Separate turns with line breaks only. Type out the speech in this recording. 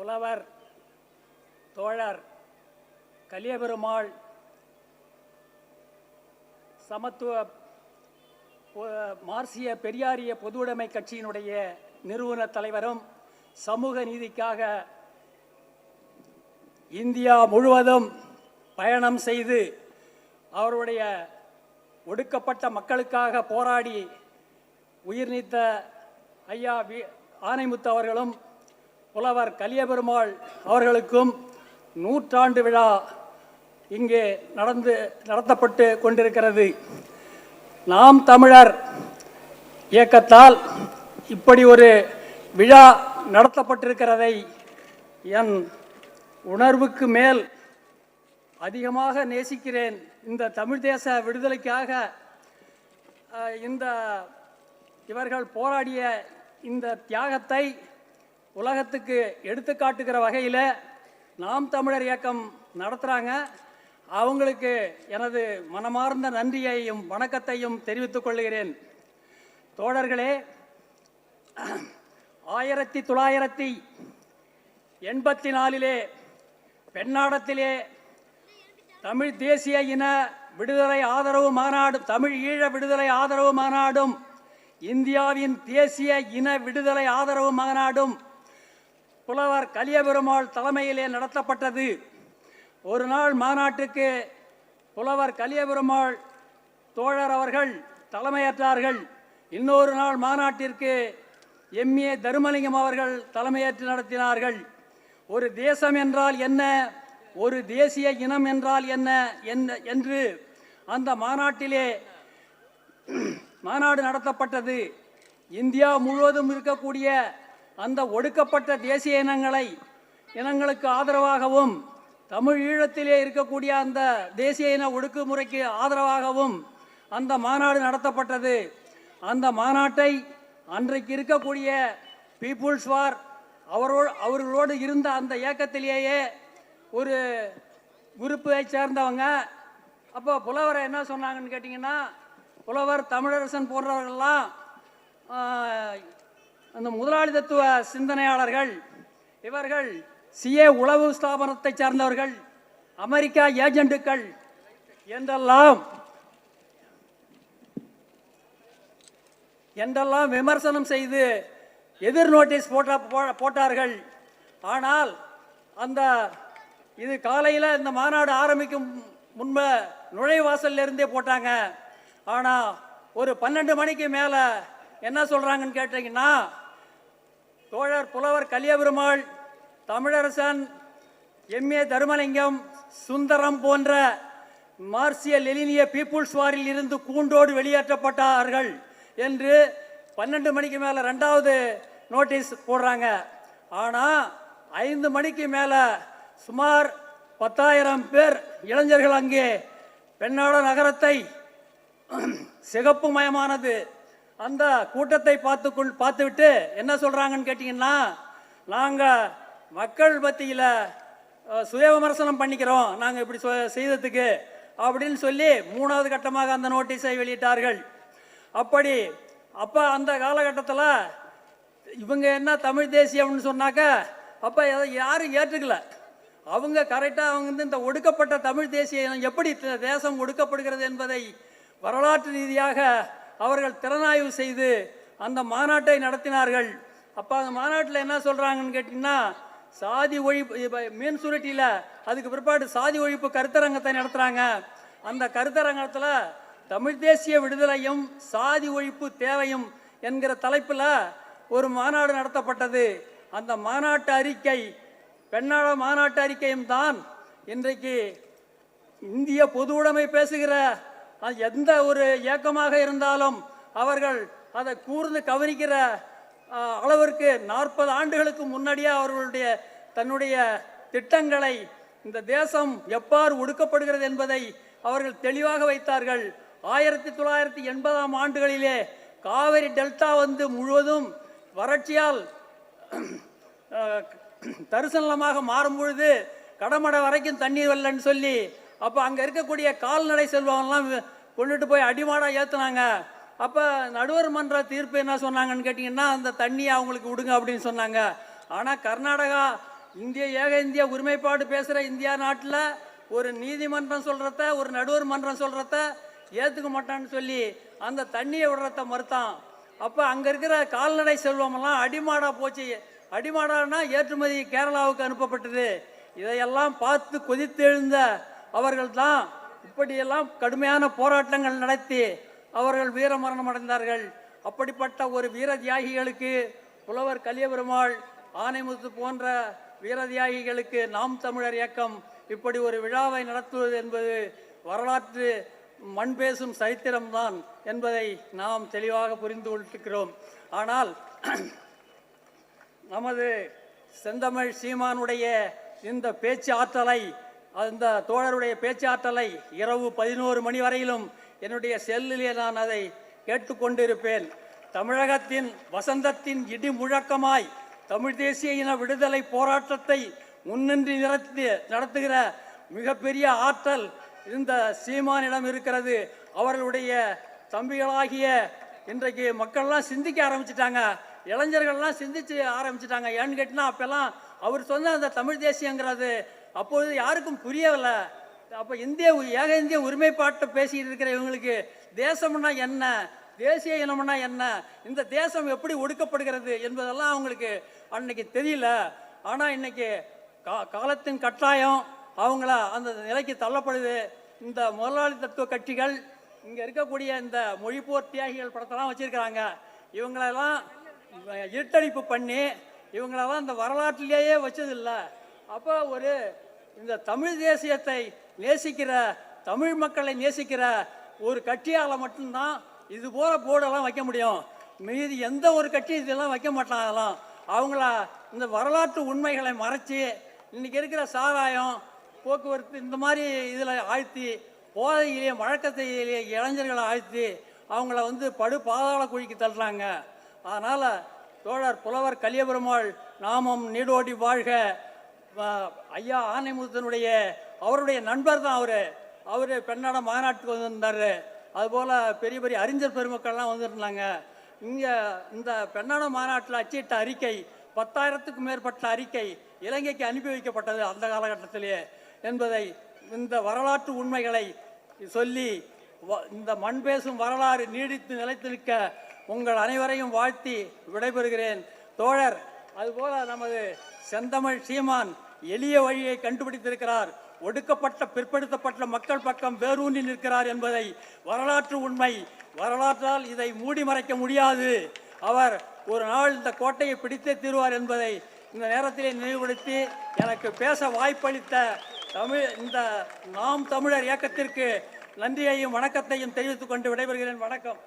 புலவர் தோழர் கலியபெருமாள் சமத்துவ மார்க்சிய பெரியாரிய பொதுவுடைமை கட்சியினுடைய நிறுவன தலைவரும் சமூக நீதிக்காக இந்தியா முழுவதும் பயணம் செய்து அவருடைய ஒடுக்கப்பட்ட மக்களுக்காக போராடி உயிர் நீத்த ஐயா ஆனைமுத்து அவர்களும் புலவர் கலியபெருமாள் அவர்களுக்கும் நூற்றாண்டு விழா இங்கே நடத்தப்பட்டு கொண்டிருக்கிறது. நாம் தமிழர் இயக்கத்தால் இப்படி ஒரு விழா நடத்தப்பட்டிருக்கிறதை என் உணர்வுக்கு மேல் அதிகமாக நேசிக்கிறேன். இந்த தமிழ் தேச விடுதலைக்காக இவர்கள் போராடிய இந்த தியாகத்தை உலகத்துக்கு எடுத்துக்காட்டுகிற வகையில் நாம் தமிழர் இயக்கம் நடத்துகிறாங்க. அவங்களுக்கு எனது மனமார்ந்த நன்றியையும் வணக்கத்தையும் தெரிவித்துக் கொள்கிறேன். தோழர்களே, 1984 பெண்ணாடத்திலே தமிழ் தேசிய இன விடுதலை ஆதரவு மாநாடும் தமிழ் ஈழ விடுதலை ஆதரவு மாநாடும் இந்தியாவின் தேசிய இன விடுதலை ஆதரவு மாநாடும் புலவர் கலியபெருமாள் தலைமையிலே நடத்தப்பட்டது. ஒரு நாள் மாநாட்டுக்கு புலவர் கலியபெருமாள் தோழர் அவர்கள் தலைமையேற்றார்கள். இன்னொரு நாள் மாநாட்டிற்கு MA தருமலிங்கம் அவர்கள் தலைமையேற்று நடத்தினார்கள். ஒரு தேசம் என்றால் என்ன, ஒரு தேசிய இனம் என்றால் என்ன என்று அந்த மாநாட்டிலே மாநாடு நடத்தப்பட்டது. இந்தியா முழுவதும் இருக்கக்கூடிய அந்த ஒடுக்கப்பட்ட தேசிய இனங்களுக்கு ஆதரவாகவும் தமிழ் ஈழத்திலே இருக்கக்கூடிய அந்த தேசிய இன ஒடுக்குமுறைக்கு ஆதரவாகவும் அந்த மாநாடு நடத்தப்பட்டது. அந்த மாநாட்டை அன்றைக்கு இருக்கக்கூடிய பீப்புள்ஸ் வார் அவர்களோடு இருந்த அந்த இயக்கத்திலேயே ஒரு குரூப்பை சேர்ந்தவங்க அப்போ புலவரை என்ன சொன்னாங்கன்னு கேட்டிங்கன்னா, புலவர் தமிழரசன் போன்றவர்கள்லாம் அந்த முதலாளித்துவ சிந்தனையாளர்கள், இவர்கள் CA உளவு ஸ்தாபனத்தை சார்ந்தவர்கள், அமெரிக்கா ஏஜென்ட்டுகள் என்றெல்லாம் விமர்சனம் செய்து எதிர் நோட்டீஸ் போட்டார்கள். ஆனால் இது காலையில் இந்த மாநாடு ஆரம்பிக்கும் முன்பு நுழைவாசல்ல இருந்தே போட்டாங்க. ஆனால் ஒரு 12 மணிக்கு மேலே என்ன சொல்கிறாங்கன்னு கேட்டிங்கன்னா, தோழர் புலவர் கலியபெருமாள், தமிழரசன், MA தருமலிங்கம், சுந்தரம் போன்ற மார்க்சிய லெனினிய பீப்புள்ஸ் வாரில் இருந்து கூண்டோடு வெளியேற்றப்பட்டார்கள் என்று 12 மணிக்கு மேலே 2வது நோட்டீஸ் போடுறாங்க. ஆனால் 5 மணிக்கு மேலே சுமார் 10,000 பேர் இளைஞர்கள் அங்கே பெண்ணாட நகரத்தை சிகப்பு மயமானது அந்த கூட்டத்தை பார்த்துவிட்டு என்ன சொல்கிறாங்கன்னு கேட்டிங்கன்னா, நாங்கள் மக்கள் மத்தியில் சுய விமர்சனம் பண்ணிக்கிறோம், நாங்கள் இப்படி செய்ததுக்கு அப்படின்னு சொல்லி 3வது கட்டமாக அந்த நோட்டீஸை வெளியிட்டார்கள். அப்போ அந்த காலகட்டத்தில் இவங்க என்ன தமிழ் தேசியம்னு சொன்னாக்க அப்போ யாரும் ஏற்றுக்கல. அவங்க கரெக்டாக அவங்க இந்த ஒடுக்கப்பட்ட தமிழ் தேசிய எப்படி தேசம் ஒடுக்கப்படுகிறது என்பதை வரலாற்று ரீதியாக அவர்கள் திறனாய்வு செய்து அந்த மாநாட்டை நடத்தினார்கள். அப்போ அந்த மாநாட்டில் என்ன சொல்கிறாங்கன்னு கேட்டிங்கன்னா, சாதி ஒழிப்பு மீன் சுருட்டியில் அதுக்கு பிற்பாடு சாதி ஒழிப்பு கருத்தரங்கத்தை நடத்துகிறாங்க. அந்த கருத்தரங்கத்தில் தமிழ் தேசிய விடுதலையும் சாதி ஒழிப்பு தேவையும் என்கிற தலைப்பில் ஒரு மாநாடு நடத்தப்பட்டது. அந்த மாநாட்டு அறிக்கை பெண்ணாட மாநாட்டு அறிக்கையும் தான் இன்றைக்கு இந்திய பொது உடைமை பேசுகிற எந்த ஒரு இயக்கமாக இருந்தாலும் அவர்கள் அதை கூர்ந்து கவனிக்கிற அளவிற்கு 40 ஆண்டுகளுக்கு முன்னாடியே அவர்களுடைய தன்னுடைய திட்டங்களை இந்த தேசம் எவ்வாறு ஒடுக்கப்படுகிறது என்பதை அவர்கள் தெளிவாக வைத்தார்கள். 1980ஆம் ஆண்டுகளிலே காவிரி டெல்டா முழுவதும் வறட்சியால் தரிசனமாக மாறும் பொழுது கடமடை வரைக்கும் தண்ணீர் வரலன்னு சொல்லி அப்போ அங்கே இருக்கக்கூடிய கால்நடை செல்வங்கள்லாம் கொண்டுட்டு போய் அடிமாடாக ஏற்றுனாங்க. அப்போ நடுவர் மன்ற தீர்ப்பு என்ன சொன்னாங்கன்னு கேட்டிங்கன்னா, அந்த தண்ணியை அவங்களுக்கு விடுங்க அப்படின்னு சொன்னாங்க. ஆனால் கர்நாடகா இந்திய ஒருமைப்பாடு பேசுகிற இந்தியா நாட்டில் ஒரு நீதிமன்றம் சொல்கிறத, ஒரு நடுவர் மன்றம் சொல்கிறத ஏற்றுக்க மாட்டான்னு சொல்லி அந்த தண்ணியை விடுறத மறுத்தான். அப்போ அங்கே இருக்கிற கால்நடை செல்வமெல்லாம் அடிமாடாக போச்சு. அடிமாடானா ஏற்றுமதி கேரளாவுக்கு அனுப்பப்பட்டது. இதையெல்லாம் பார்த்து கொதித்தெழுந்த அவர்கள் தான் இப்படியெல்லாம் கடுமையான போராட்டங்கள் நடத்தி அவர்கள் வீரமரணம் அடைந்தார்கள். அப்படிப்பட்ட ஒரு வீர தியாகிகளுக்கு புலவர் கலியபெருமாள், ஆனைமுத்து போன்ற வீர தியாகிகளுக்கு நாம் தமிழர் இயக்கம் இப்படி ஒரு விழாவை நடத்துவது என்பது வரலாற்று மண் பேசும் சரித்திரம்தான் என்பதை நாம் தெளிவாக புரிந்து கொண்டிருக்கிறோம். ஆனால் நமது செந்தமிழ் சீமானுடைய இந்த பேச்சு ஆற்றலை, அந்த தோழருடைய பேச்சு ஆற்றலை இரவு 11 மணி வரையிலும் என்னுடைய செல்லிலே நான் அதை கேட்டுக்கொண்டிருப்பேன். தமிழகத்தின் வசந்தத்தின் இடி முழக்கமாய் தமிழ் தேசிய இன விடுதலை போராட்டத்தை முன்னின்றி நடத்துகிற மிகப்பெரிய ஆற்றல் இந்த சீமானிடம் இருக்கிறது. அவர்களுடைய தம்பிகளாகிய இன்றைக்கு மக்கள்லாம் சிந்திக்க ஆரம்பிச்சிட்டாங்க, இளைஞர்கள்லாம் சிந்திச்சு ஆரம்பிச்சிட்டாங்க. ஏன்னு கேட்டினா அப்போல்லாம் அவர் சொன்ன அந்த தமிழ் தேசியங்கிறது அப்போது யாருக்கும் புரியவில்லை. அப்போ ஏக இந்திய ஒருமைப்பாட்டை பேசிக்கிட்டு இருக்கிற இவங்களுக்கு தேசம்னா என்ன, தேசிய இனம்னா என்ன, இந்த தேசம் எப்படி ஒடுக்கப்படுகிறது என்பதெல்லாம் அவங்களுக்கு அன்னைக்கு தெரியல. ஆனால் இன்னைக்கு காலத்தின் கட்டாயம் அவங்கள அந்த நிலைக்கு தள்ளப்படுது. இந்த முதலாளி தத்துவ கட்சிகள் இங்கே இருக்கக்கூடிய இந்த மொழிப்போர் தியாகிகள் படத்தெல்லாம் வச்சுருக்கிறாங்க. இவங்களெல்லாம் இருட்டடிப்பு பண்ணி இவங்களெல்லாம் இந்த வரலாற்றிலேயே வச்சதில்லை. அப்போ இந்த தமிழ் தேசியத்தை நேசிக்கிற, தமிழ் மக்களை நேசிக்கிற ஒரு கட்சியால் மட்டும்தான் இது போல போர்டெல்லாம் வைக்க முடியும். மீதி எந்த ஒரு கட்சி இதெல்லாம் வைக்க மாட்டாங்கலாம். அவங்கள இந்த வரலாற்று உண்மைகளை மறைச்சி இன்றைக்கி இருக்கிற சாராயம், போக்குவரத்து இந்த மாதிரி இதில் ஆழ்த்தி, போதையிலேயே வழக்கத்தையிலேயே இளைஞர்களை ஆழ்த்தி அவங்கள படு பாதாள குழிக்கு தள்ளுறாங்க. அதனால் தோழர் புலவர் கலியபெருமாள் நாமம் நீடோடி வாழ்க. ஐயா ஆனைமுத்தனுடைய அவருடைய நண்பர் தான் அவர் பெண்ணாட மாநாட்டுக்கு வந்திருந்தார். அதுபோல் பெரிய பெரிய அறிஞர் பெருமக்கள்லாம் வந்திருந்தாங்க. இங்கே இந்த பெண்ணாட மாநாட்டில் அச்சிட்ட அறிக்கை 10,000க்கும் மேற்பட்ட அறிக்கை இலங்கைக்கு அனுப்பி வைக்கப்பட்டது அந்த காலகட்டத்திலே என்பதை, இந்த வரலாற்று உண்மைகளை சொல்லி இந்த மண் பேசும் வரலாறு நீடித்து நிலைத்திருக்க உங்கள் அனைவரையும் வாழ்த்தி விடைபெறுகிறேன். தோழர், அதுபோல் நமது செந்தமிழ் சீமான் எளிய வழியை கண்டுபிடித்திருக்கிறார். ஒடுக்கப்பட்ட பிற்படுத்தப்பட்ட மக்கள் பக்கம் வேரூன்றி நிற்கிறார் என்பதை வரலாற்று உண்மை. வரலாற்றால் இதை மூடி மறைக்க முடியாது. அவர் ஒரு நாள் இந்த கோட்டையை பிடித்தே தீர்வார் என்பதை இந்த நேரத்திலே நினைவுபடுத்தி எனக்கு பேச வாய்ப்பளித்த இந்த நாம் தமிழர் இயக்கத்திற்கு நன்றியையும் வணக்கத்தையும் தெரிவித்துக் கொண்டு விடைபெறுகிறேன். வணக்கம்.